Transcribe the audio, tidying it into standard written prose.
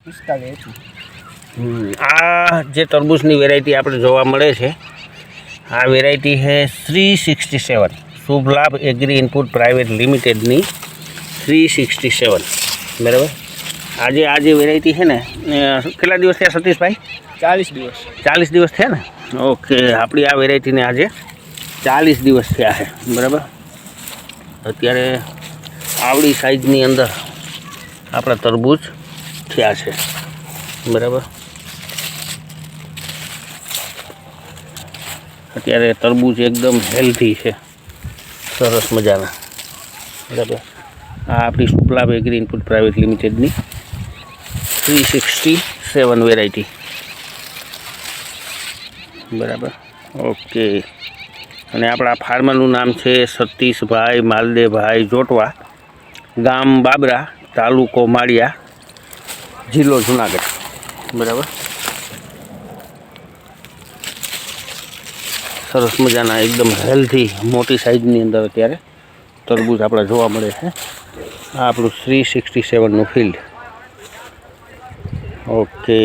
આ જે તરબૂચની વેરાયટી આપણે જોવા મળે છે આ વેરાયટી છે 367 શુભ લાભ એગ્રી ઇનપુટ પ્રાઇવેટ લિમિટેડની 367 બરાબર। આજે આ જે વેરાયટી છે ને કેટલા દિવસ થયા સતીશભાઈ? 40 દિવસ થયા ને? ઓકે, આપણી આ વેરાયટીને આજે 40 દિવસ થયા છે બરાબર। અત્યારે આવડી સાઈઝની અંદર આપણા તરબૂચ થયા છે બરાબર। અત્યારે તરબૂચ એકદમ હેલ્ધી છે, સરસ મજાના બરાબર। આ આપણી શુભ લાભ એગ્રી ઇનપુટ પ્રાઇવેટ લિમિટેડની 367 વેરાયટી બરાબર। ઓકે, અને આપણા ફાર્મરનું નામ છે સતીશભાઈ માલદેભાઈ જોટવા, ગામ બાબરા, તાલુકો માળિયા, જિલ્લો જુનાગઢ બરાબર। સરસ મજાના એકદમ હેલ્ધી મોટી સાઈઝની અંદર અત્યારે તરબૂચ આપણા જોવા મળે છે। આ આપણું 367નું ફિલ્ડ। ઓકે।